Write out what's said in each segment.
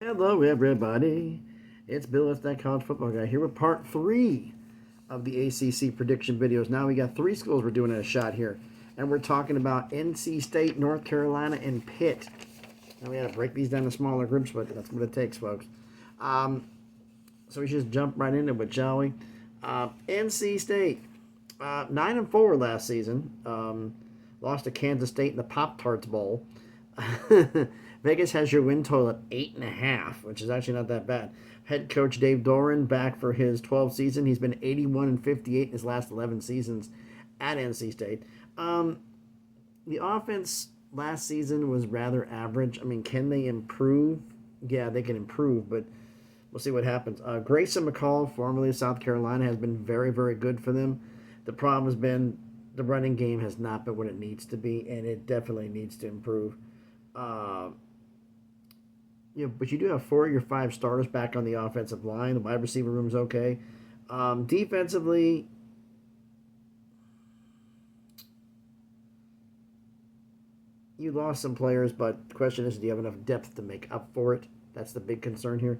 Hello, everybody. It's Bill, it's that college football guy here with part 3 of the ACC prediction videos. Now we got 3 schools we're doing a shot here, and we're talking about NC State, North Carolina, and Pitt. Now we got to break these down to smaller groups, but that's what it takes, folks. So we should just jump right into it, shall we? NC State, 9-4 last season. Lost to Kansas State in the Pop-Tarts Bowl. Vegas has your win total at 8.5, which is actually not that bad. Head coach Dave Doran back for his 12th season. He's been 81-58 in his last 11 seasons at NC State. The offense last season was rather average. I mean, can they improve? Yeah, they can improve, but we'll see what happens. Grayson McCall, formerly of South Carolina, has been very, very good for them. The problem has been the running game has not been what it needs to be, and it definitely needs to improve. But you do have 4 of your 5 starters back on the offensive line. The wide receiver room's okay. Defensively, you lost some players, but the question is, do you have enough depth to make up for it? That's the big concern here.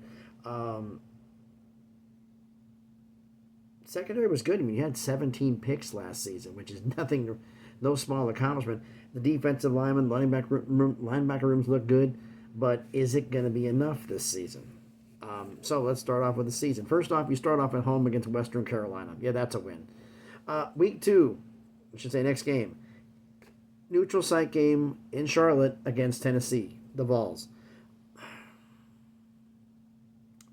Secondary was good. I mean, you had 17 picks last season, which is nothing, no small accomplishment. The defensive linemen, linebacker rooms look good, but is it going to be enough this season? So let's start off with the season. First off, you start off at home against Western Carolina. Yeah, that's a win. Week 2, I should say next game, neutral site game in Charlotte against Tennessee, the Vols.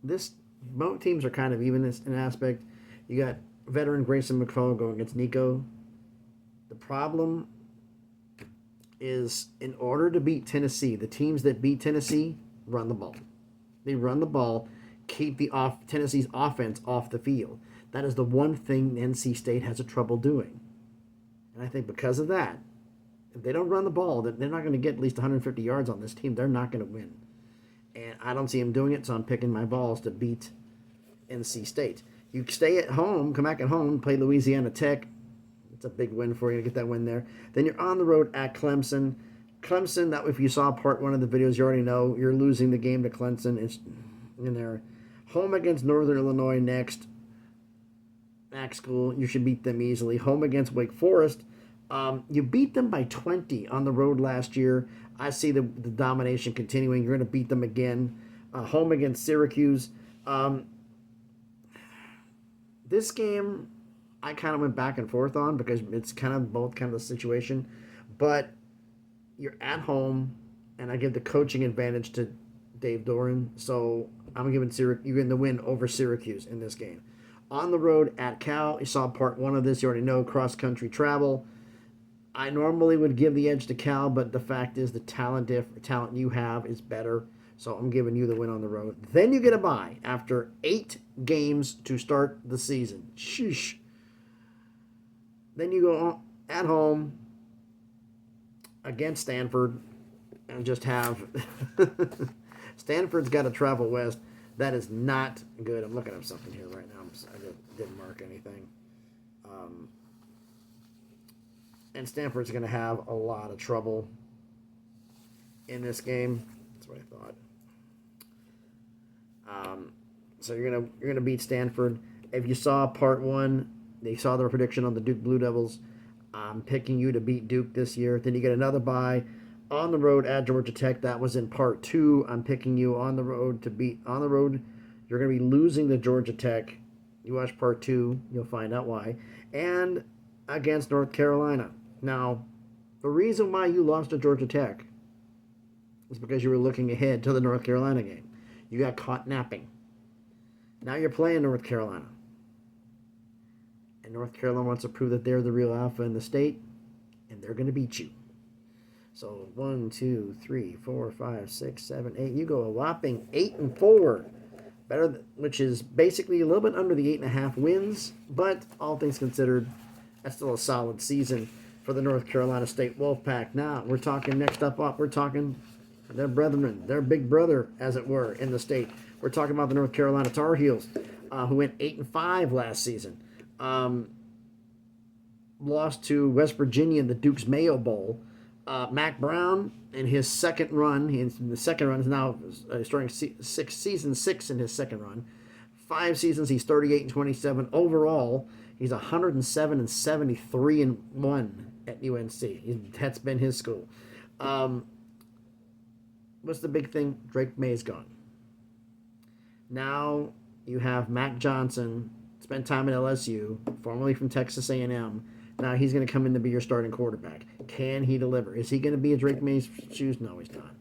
Both teams are kind of even in an aspect. You got veteran Grayson McCall going against Nico. The problem is, in order to beat Tennessee, the teams that beat Tennessee run the ball. They run the ball, keep Tennessee's offense off the field. That is the one thing NC State has a trouble doing. And I think because of that, if they don't run the ball, they're not going to get at least 150 yards on this team. They're not going to win. And I don't see them doing it, so I'm picking my balls to beat NC State. You stay at home, come back at home, play Louisiana Tech. It's a big win for you to get that win there. Then you're on the road at Clemson. Clemson, that if you saw part 1 of the videos, you already know you're losing the game to Clemson. It's in there. Home against Northern Illinois next. MAC school, you should beat them easily. Home against Wake Forest. You beat them by 20 on the road last year. I see the domination continuing. You're going to beat them again. Home against Syracuse. This game, I kind of went back and forth on because it's kind of both kind of the situation. But you're at home, and I give the coaching advantage to Dave Doran. So I'm giving you're getting the win over Syracuse in this game. On the road at Cal, you saw part 1 of this. You already know cross-country travel. I normally would give the edge to Cal, but the fact is the talent you have is better. So I'm giving you the win on the road. Then you get a bye after 8 games to start the season. Sheesh. Then you go at home against Stanford and just have Stanford's got to travel west. That is not good. I'm looking up something here right now. I didn't mark anything. And Stanford's going to have a lot of trouble in this game. That's what I thought. So you're gonna beat Stanford. If you saw part 1, they saw their prediction on the Duke Blue Devils. I'm picking you to beat Duke this year. Then you get another bye on the road at Georgia Tech. That was in part 2. I'm picking you on the road to beat on the road. You're gonna be losing to Georgia Tech. You watch part 2, you'll find out why. And against North Carolina. Now, the reason why you lost to Georgia Tech is because you were looking ahead to the North Carolina game. You got caught napping. Now you're playing North Carolina. And North Carolina wants to prove that they're the real alpha in the state, and they're going to beat you. So 1, 2, 3, 4, 5, 6, 7, 8. You go a whopping 8-4. Which is basically a little bit under the 8.5 wins, but all things considered, that's still a solid season for the North Carolina State Wolfpack. Now, we're talking next up, we're talking their brethren, their big brother, as it were, in the state. We're talking about the North Carolina Tar Heels, who went 8-5 last season. Lost to West Virginia in the Duke's Mayo Bowl. Mac Brown in his second run, the second run is now starting season 6 in his second run. 5 seasons, he's 38-27 overall. He's 107-73-1 at UNC. That's been his school. What's the big thing? Drake May's gone. Now you have Mac Johnson, spent time at LSU, formerly from Texas A&M. Now he's going to come in to be your starting quarterback. Can he deliver? Is he going to be a Drake May's shoes? No, he's not.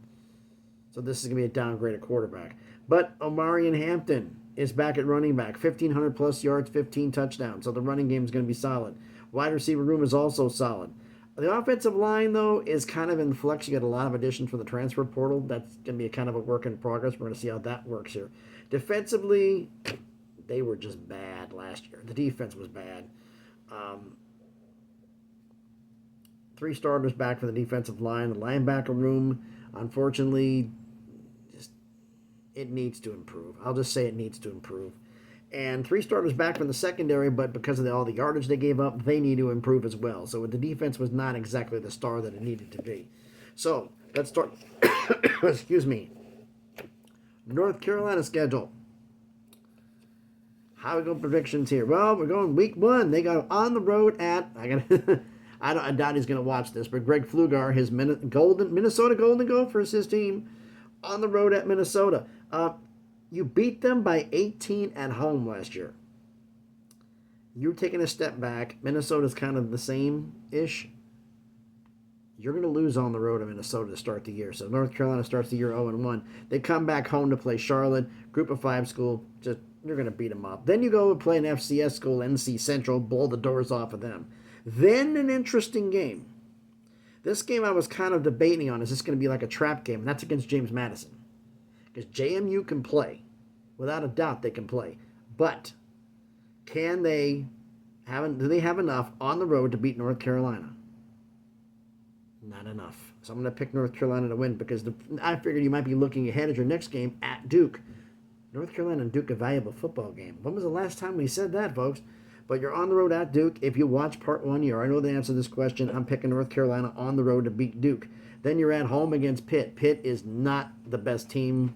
So this is going to be a downgraded quarterback. But Omarion Hampton is back at running back. 1,500 plus yards, 15 touchdowns. So the running game is going to be solid. Wide receiver room is also solid. The offensive line, though, is kind of in flux. You got a lot of additions from the transfer portal. That's going to be a kind of a work in progress. We're going to see how that works here. Defensively, they were just bad last year. The defense was bad. 3 starters back for the defensive line. The linebacker room, unfortunately, it needs to improve. I'll just say it needs to improve. And 3 starters back from the secondary, but because of all the yardage they gave up, they need to improve as well. So the defense was not exactly the star that it needed to be. So let's start. Excuse me. North Carolina schedule. How we go predictions here? Well, we're going week 1. They go on the road at. I doubt he's going to watch this, but Greg Pflugar, his Minnesota Golden Gophers, his team, on the road at Minnesota. You beat them by 18 at home last year. You're taking a step back. Minnesota's kind of the same-ish. You're going to lose on the road in Minnesota to start the year. So North Carolina starts the year 0-1. They come back home to play Charlotte, Group of 5 school. You're going to beat them up. Then you go play an FCS school, NC Central, blow the doors off of them. Then an interesting game. This game I was kind of debating on. Is this going to be like a trap game? And that's against James Madison. Because JMU can play. Without a doubt, they can play. But do they have enough on the road to beat North Carolina? Not enough. So I'm going to pick North Carolina to win because I figured you might be looking ahead at your next game at Duke. North Carolina and Duke, a valuable football game. When was the last time we said that, folks? But you're on the road at Duke. If you watch part 1, you already know the answer to this question. I'm picking North Carolina on the road to beat Duke. Then you're at home against Pitt. Pitt is not the best team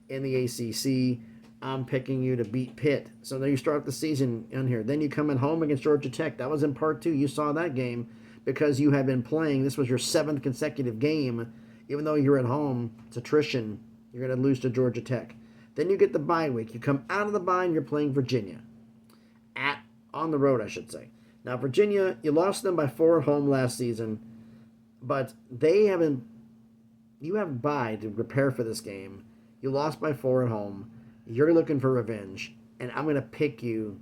in the ACC. I'm picking you to beat Pitt. So then you start the season in here. Then you come at home against Georgia Tech. That was in part 2. You saw that game because you have been playing. This was your 7th consecutive game. Even though you're at home, it's attrition. You're going to lose to Georgia Tech. Then you get the bye week. You come out of the bye and you're playing Virginia. On the road, I should say. Now, Virginia, you lost them by 4 at home last season, but you have bye to prepare for this game. You lost by 4 at home. You're looking for revenge, and I'm going to pick you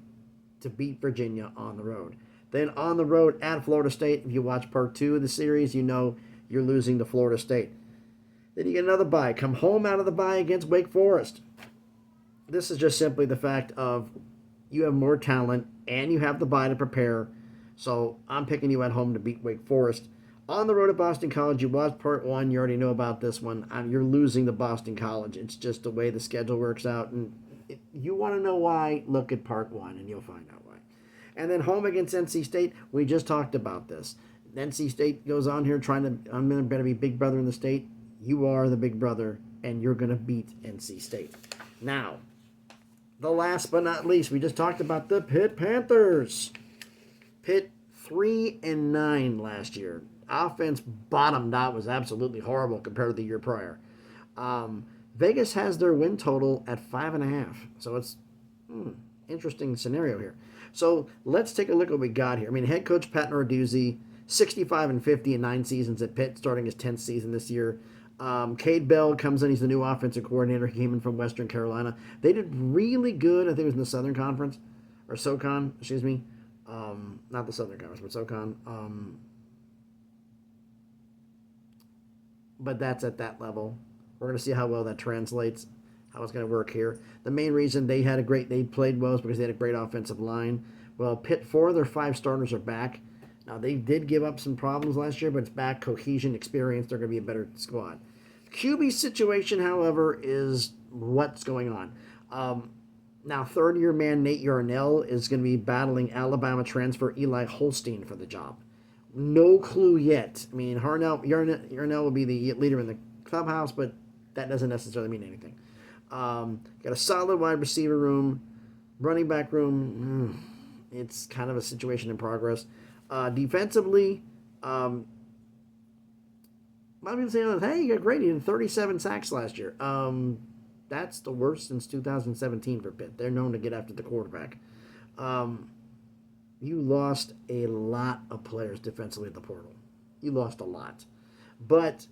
to beat Virginia on the road. Then on the road at Florida State, if you watch part 2 of the series, you know you're losing to Florida State. Then you get another bye. Come home out of the bye against Wake Forest. This is just simply the fact of you have more talent, and you have the bye to prepare. So I'm picking you at home to beat Wake Forest. On the road at Boston College, you watched part 1. You already know about this one. You're losing to Boston College. It's just the way the schedule works out. And if you want to know why, look at part 1, and you'll find out why. And then home against NC State, we just talked about this. NC State goes on here I'm going to be big brother in the state. You are the big brother, and you're going to beat NC State. Now, the last but not least, we just talked about the Pitt Panthers. Pitt 3-9 last year. Offense bottomed out, was absolutely horrible compared to the year prior. Vegas has their win total at 5.5. So it's interesting scenario here. So let's take a look at what we got here. I mean, head coach Pat Narduzzi, 65-50 in 9 seasons at Pitt, starting his 10th season this year. Cade Bell comes in. He's the new offensive coordinator. He came in from Western Carolina. They did really good. I think it was in the Southern Conference. Or SoCon, excuse me. Not the Southern Conference, but SoCon. But that's at that level. We're going to see how well that translates, how it's going to work here. The main reason they played well is because they had a great offensive line. Well, Pitt, 4 of their 5 starters are back. Now, they did give up some problems last year, but it's back, cohesion, experience. They're going to be a better squad. QB situation, however, is what's going on. Now, third-year man Nate Yarnell is going to be battling Alabama transfer Eli Holstein for the job. No clue yet. I mean, Yarnell will be the leader in the clubhouse, but that doesn't necessarily mean anything. Got a solid wide receiver room, running back room. It's kind of a situation in progress. Defensively, a lot of people saying, "Hey, you got great. You did 37 sacks last year." That's the worst since 2017 for Pitt. They're known to get after the quarterback. You lost a lot of players defensively at the portal. You lost a lot, but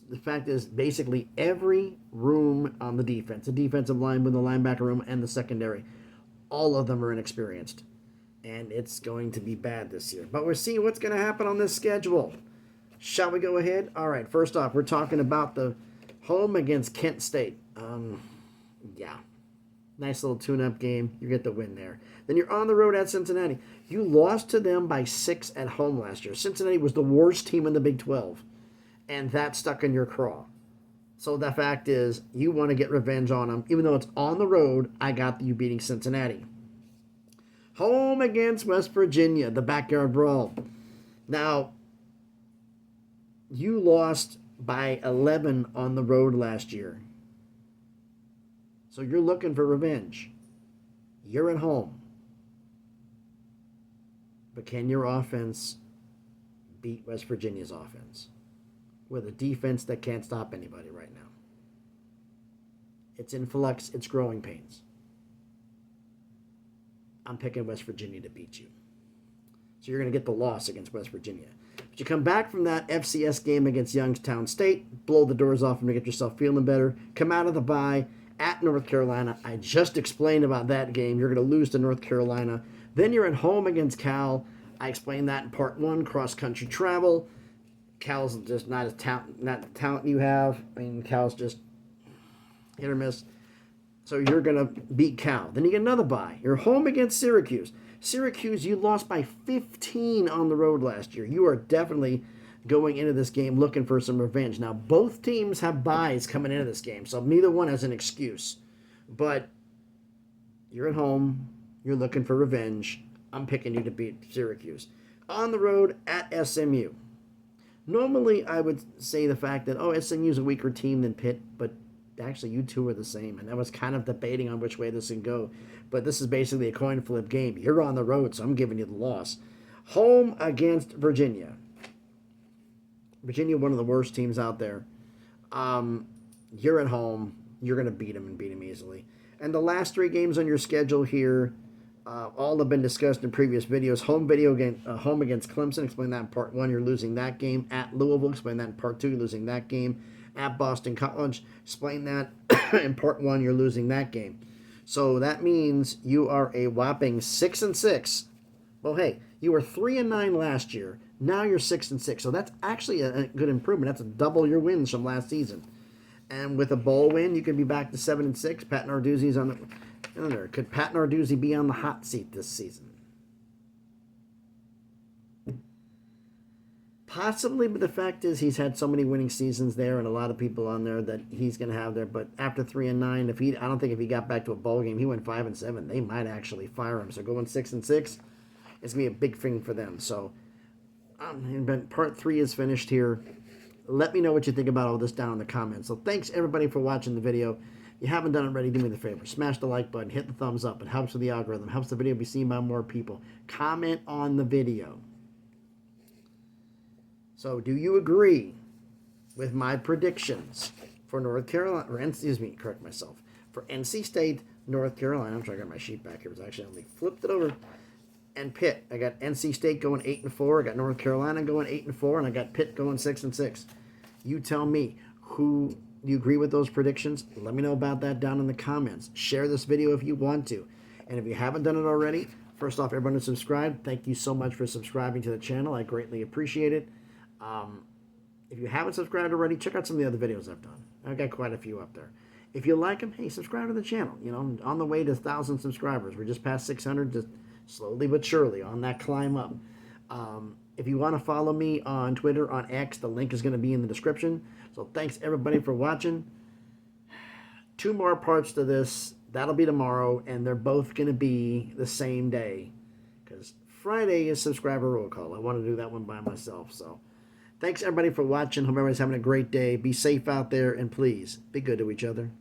the fact is, basically every room on the defense, the defensive line with the linebacker room and the secondary, all of them are inexperienced. And it's going to be bad this year. But we're seeing what's going to happen on this schedule. Shall we go ahead? All right, first off, we're talking about the home against Kent State. Yeah. Nice little tune-up game. You get the win there. Then you're on the road at Cincinnati. You lost to them by 6 at home last year. Cincinnati was the worst team in the Big 12. And that stuck in your craw. So the fact is, you want to get revenge on them. Even though it's on the road, I got you beating Cincinnati. Home against West Virginia, the backyard brawl. Now, you lost by 11 on the road last year. So you're looking for revenge. You're at home. But can your offense beat West Virginia's offense? With a defense that can't stop anybody right now. It's in flux. It's growing pains. I'm picking West Virginia to beat you. So you're going to get the loss against West Virginia. But you come back from that FCS game against Youngstown State, blow the doors off them to get yourself feeling better, come out of the bye at North Carolina. I just explained about that game. You're going to lose to North Carolina. Then you're at home against Cal. I explained that in part 1, cross-country travel. Cal's just not the talent you have. I mean, Cal's just hit or miss. So you're going to beat Cal. Then you get another bye. You're home against Syracuse. Syracuse, you lost by 15 on the road last year. You are definitely going into this game looking for some revenge. Now, both teams have byes coming into this game, so neither one has an excuse. But you're at home. You're looking for revenge. I'm picking you to beat Syracuse. On the road at SMU. Normally, I would say the fact that, SMU is a weaker team than Pitt, but actually you two are the same, and I was kind of debating on which way this can go, but this is basically a coin flip game. You're on the road, so I'm giving you the loss. Home against Virginia. Virginia, one of the worst teams out there. You're at home. You're going to beat them and beat them easily. And the last 3 games on your schedule here, all have been discussed in previous videos. Home against Clemson, explain that in part 1, you're losing that game. At Louisville, explain that in part 2, you're losing that game. At Boston College, explain that in part 1, you're losing that game. So that means you are a whopping 6-6. Well, hey, you were 3-9 last year. Now you're 6-6. So that's actually a good improvement. That's a double your wins from last season. And with a bowl win, you could be back to 7-6. Pat Narduzzi's on the. Could Pat Narduzzi be on the hot seat this season? Possibly, but the fact is he's had so many winning seasons there and a lot of people on there that he's going to have there. But after 3-9, I don't think if he got back to a bowl game, he went 5-7, they might actually fire him. So going 6-6, it's going to be a big thing for them. So part 3 is finished here. Let me know what you think about all this down in the comments. So thanks everybody for watching the video. If you haven't done it already, do me the favor. Smash the like button, hit the thumbs up. It helps with the algorithm, helps the video be seen by more people. Comment on the video. So, do you agree with my predictions for North Carolina, or correct myself, for NC State, North Carolina? I'm trying to get my sheet back here. It's actually only flipped it over. And Pitt. I got NC State going 8-4. I got North Carolina going 8-4, and I got Pitt going 6-6. You tell me, who do you agree with those predictions? Let me know about that down in the comments. Share this video if you want to. And if you haven't done it already, first off, everyone who's subscribed, thank you so much for subscribing to the channel. I greatly appreciate it. If you haven't subscribed already, check out some of the other videos I've done. I've got quite a few up there. If you like them, hey, subscribe to the channel. You know, on the way to 1,000 subscribers. We're just past 600, just slowly but surely on that climb up. If you want to follow me on Twitter, on X, the link is going to be in the description. So thanks everybody for watching. 2 more parts to this. That'll be tomorrow, and they're both going to be the same day because Friday is subscriber roll call. I want to do that one by myself. So thanks, everybody, for watching. Hope everybody's having a great day. Be safe out there, and please be good to each other.